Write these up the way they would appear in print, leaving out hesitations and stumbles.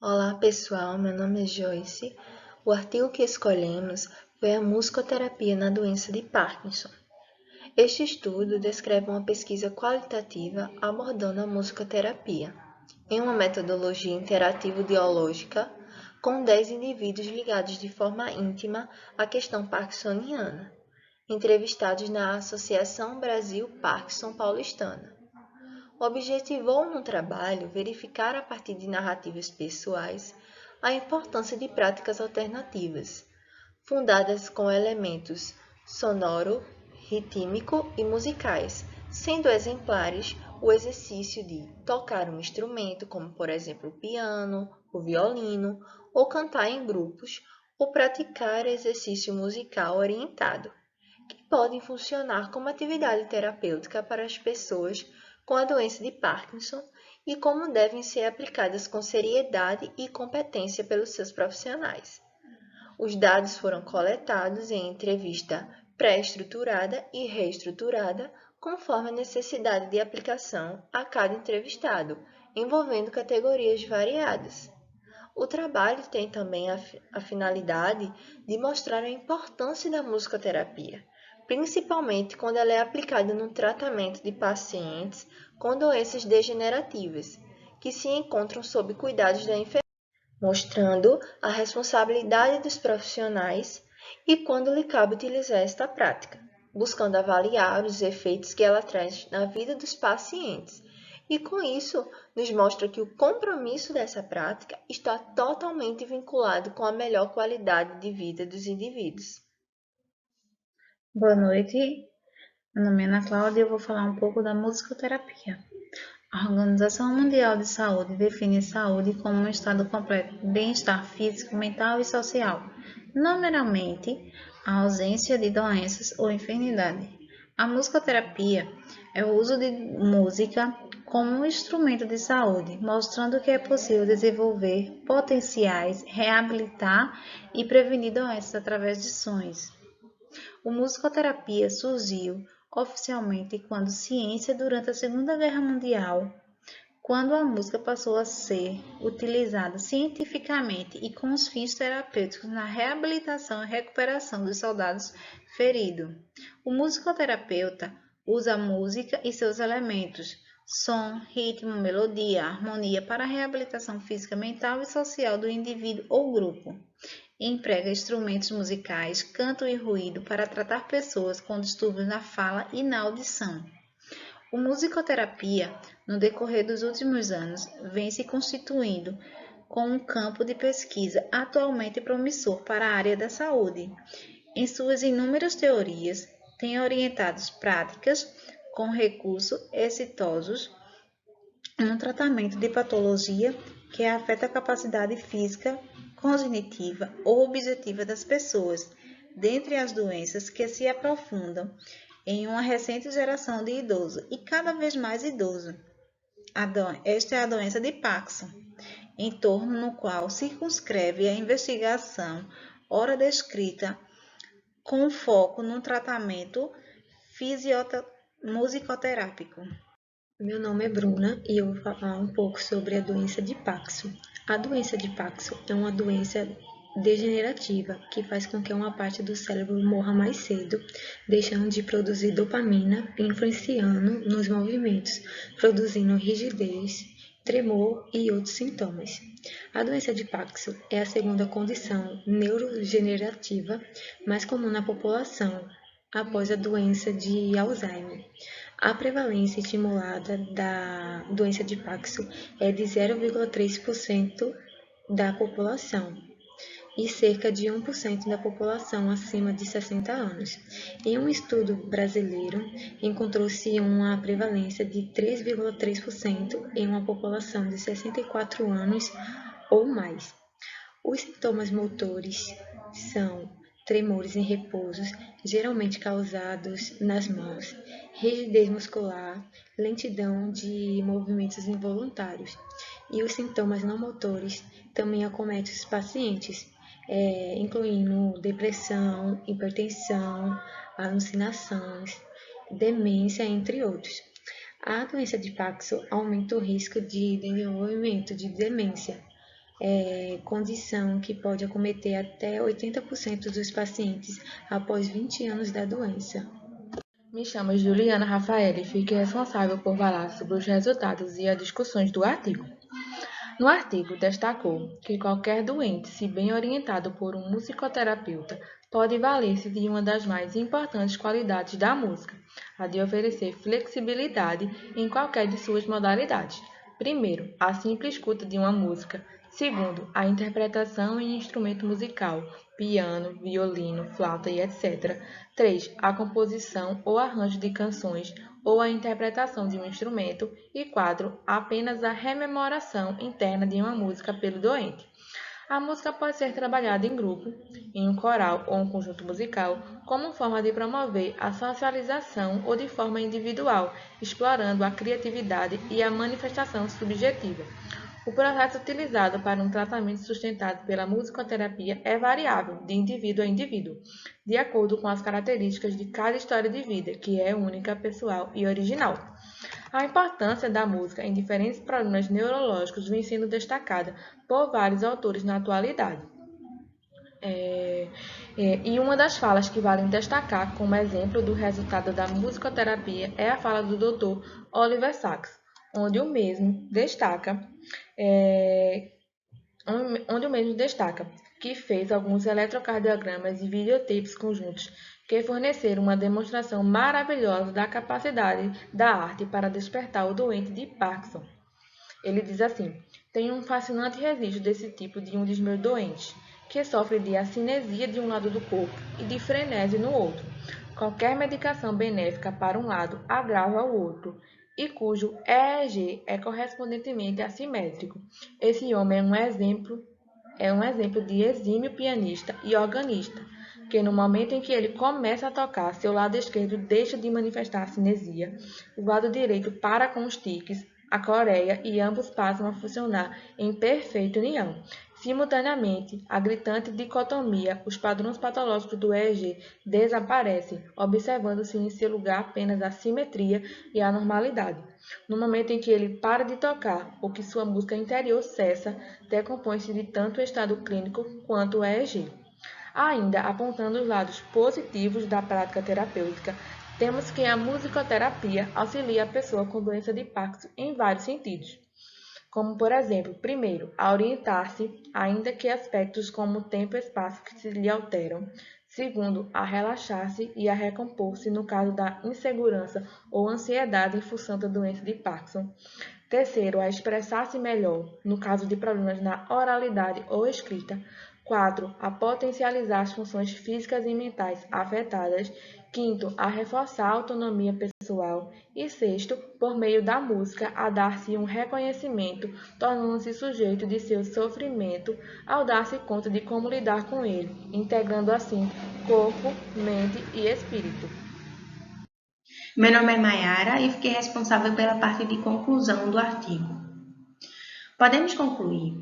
Olá pessoal, meu nome é Joyce. O artigo que escolhemos foi a musicoterapia na doença de Parkinson. Este estudo descreve uma pesquisa qualitativa abordando a musicoterapia, em uma metodologia interativo-dialógica com 10 indivíduos ligados de forma íntima à questão parkinsoniana, entrevistados na Associação Brasil Parkinson Paulistana. Objetivou no trabalho verificar a partir de narrativas pessoais a importância de práticas alternativas, fundadas com elementos sonoro, rítmico e musicais, sendo exemplares o exercício de tocar um instrumento, como por exemplo o piano, o violino, ou cantar em grupos, ou praticar exercício musical orientado que podem funcionar como atividade terapêutica para as pessoas com a doença de Parkinson e como devem ser aplicadas com seriedade e competência pelos seus profissionais. Os dados foram coletados em entrevista pré-estruturada e reestruturada, conforme a necessidade de aplicação a cada entrevistado, envolvendo categorias variadas. O trabalho tem também a finalidade de mostrar a importância da musicoterapia, principalmente quando ela é aplicada no tratamento de pacientes com doenças degenerativas, que se encontram sob cuidados da enfermeira, mostrando a responsabilidade dos profissionais e quando lhe cabe utilizar esta prática, buscando avaliar os efeitos que ela traz na vida dos pacientes. E com isso, nos mostra que o compromisso dessa prática está totalmente vinculado com a melhor qualidade de vida dos indivíduos. Boa noite, meu nome é Ana Cláudia e eu vou falar um pouco da musicoterapia. A Organização Mundial de Saúde define saúde como um estado completo de bem-estar físico, mental e social, não meramente a ausência de doenças ou enfermidade. A musicoterapia é o uso de música como um instrumento de saúde, mostrando que é possível desenvolver potenciais, reabilitar e prevenir doenças através de sons. O musicoterapia surgiu oficialmente quando ciência durante a Segunda Guerra Mundial, quando a música passou a ser utilizada cientificamente e com os fins terapêuticos na reabilitação e recuperação dos soldados feridos. O musicoterapeuta usa a música e seus elementos, som, ritmo, melodia, harmonia para a reabilitação física, mental e social do indivíduo ou grupo. Emprega instrumentos musicais, canto e ruído para tratar pessoas com distúrbios na fala e na audição. A musicoterapia, no decorrer dos últimos anos, vem se constituindo com um campo de pesquisa atualmente promissor para a área da saúde. Em suas inúmeras teorias, tem orientado práticas com recursos exitosos no tratamento de patologia que afeta a capacidade física, cognitiva ou objetiva das pessoas, dentre as doenças que se aprofundam em uma recente geração de idosos e cada vez mais idosos. Esta é a doença de Parkinson, em torno no qual circunscreve a investigação, ora descrita, com foco no tratamento musicoterápico. Meu nome é Bruna e eu vou falar um pouco sobre a doença de Parkinson. A doença de Parkinson é uma doença degenerativa que faz com que uma parte do cérebro morra mais cedo, deixando de produzir dopamina, influenciando nos movimentos, produzindo rigidez, tremor e outros sintomas. A doença de Parkinson é a segunda condição neurodegenerativa mais comum na população, após a doença de Alzheimer. A prevalência estimulada da doença de Parkinson é de 0,3% da população e cerca de 1% da população acima de 60 anos. Em um estudo brasileiro, encontrou-se uma prevalência de 3,3% em uma população de 64 anos ou mais. Os sintomas motores são tremores em repouso, geralmente causados nas mãos, rigidez muscular, lentidão de movimentos involuntários. E os sintomas não motores também acometem os pacientes, incluindo depressão, hipertensão, alucinações, demência, entre outros. A doença de Parkinson aumenta o risco de desenvolvimento de demência, condição que pode acometer até 80% dos pacientes após 20 anos da doença. Me chamo Juliana Rafaela e fiquei responsável por falar sobre os resultados e as discussões do artigo. No artigo, destacou que qualquer doente, se bem orientado por um musicoterapeuta, pode valer-se de uma das mais importantes qualidades da música, a de oferecer flexibilidade em qualquer de suas modalidades. Primeiro, a simples escuta de uma música. Segundo, a interpretação em instrumento musical, piano, violino, flauta e etc. 3. A composição ou arranjo de canções ou a interpretação de um instrumento. E 4. Apenas a rememoração interna de uma música pelo doente. A música pode ser trabalhada em grupo, em um coral ou um conjunto musical, como forma de promover a socialização ou de forma individual, explorando a criatividade e a manifestação subjetiva. O processo utilizado para um tratamento sustentado pela musicoterapia é variável de indivíduo a indivíduo, de acordo com as características de cada história de vida, que é única, pessoal e original. A importância da música em diferentes problemas neurológicos vem sendo destacada por vários autores na atualidade. E uma das falas que valem destacar como exemplo do resultado da musicoterapia é a fala do Dr. Oliver Sacks, onde o mesmo destaca que fez alguns eletrocardiogramas e videotapes conjuntos que forneceram uma demonstração maravilhosa da capacidade da arte para despertar o doente de Parkinson. Ele diz assim: tenho um fascinante registro desse tipo de um dos meus doentes, que sofre de acinesia de um lado do corpo e de frenese no outro. Qualquer medicação benéfica para um lado agrava o outro, e cujo EEG é correspondentemente assimétrico. Esse homem é um exemplo de exímio pianista e organista, que no momento em que ele começa a tocar, seu lado esquerdo deixa de manifestar a cinesia, o lado direito para com os tiques, a coreia e ambos passam a funcionar em perfeita união. Simultaneamente, a gritante dicotomia, os padrões patológicos do EEG desaparecem, observando-se em seu lugar apenas a simetria e a normalidade. No momento em que ele para de tocar ou que sua música interior cessa, decompõe-se de tanto o estado clínico quanto o EEG. Ainda apontando os lados positivos da prática terapêutica, temos que a musicoterapia auxilia a pessoa com doença de Parkinson em vários sentidos, como, por exemplo, primeiro, a orientar-se, ainda que aspectos como tempo e espaço que se lhe alteram. Segundo, a relaxar-se e a recompor-se no caso da insegurança ou ansiedade em função da doença de Parkinson. Terceiro, a expressar-se melhor, no caso de problemas na oralidade ou escrita. 4. A potencializar as funções físicas e mentais afetadas. Quinto, a reforçar a autonomia pessoal. E sexto, por meio da música, a dar-se um reconhecimento, tornando-se sujeito de seu sofrimento ao dar-se conta de como lidar com ele, integrando assim corpo, mente e espírito. Meu nome é Mayara e fiquei responsável pela parte de conclusão do artigo. Podemos concluir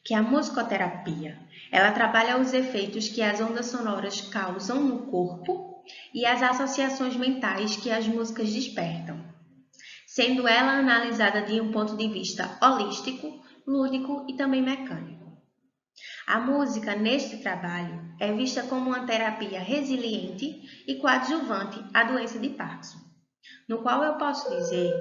que a musicoterapia, ela trabalha os efeitos que as ondas sonoras causam no corpo e as associações mentais que as músicas despertam, sendo ela analisada de um ponto de vista holístico, lúdico e também mecânico. A música, neste trabalho, é vista como uma terapia resiliente e coadjuvante à doença de Parkinson, no qual eu posso dizer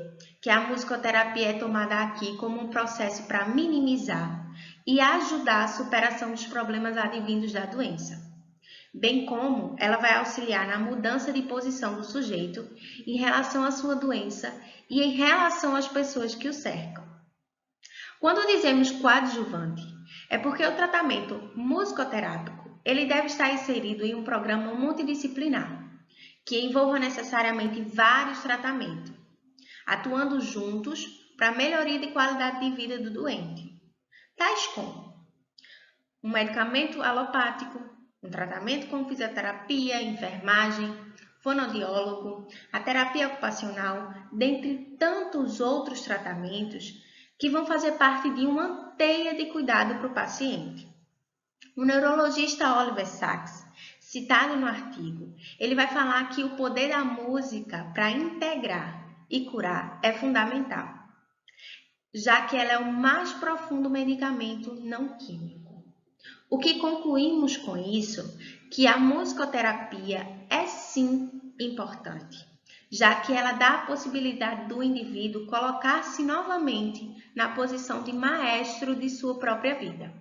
que a musicoterapia é tomada aqui como um processo para minimizar e ajudar a superação dos problemas advindos da doença, bem como ela vai auxiliar na mudança de posição do sujeito em relação à sua doença e em relação às pessoas que o cercam. Quando dizemos coadjuvante, é porque o tratamento musicoterápico ele deve estar inserido em um programa multidisciplinar, que envolva necessariamente vários tratamentos, atuando juntos para a melhoria de qualidade de vida do doente, tais como um medicamento alopático, um tratamento com fisioterapia, enfermagem, fonoaudiólogo, a terapia ocupacional, dentre tantos outros tratamentos que vão fazer parte de uma teia de cuidado para o paciente. O neurologista Oliver Sacks, citado no artigo, ele vai falar que o poder da música para integrar e curar é fundamental, já que ela é o mais profundo medicamento não químico. O que concluímos com isso? Que a musicoterapia é sim importante, já que ela dá a possibilidade do indivíduo colocar-se novamente na posição de maestro de sua própria vida.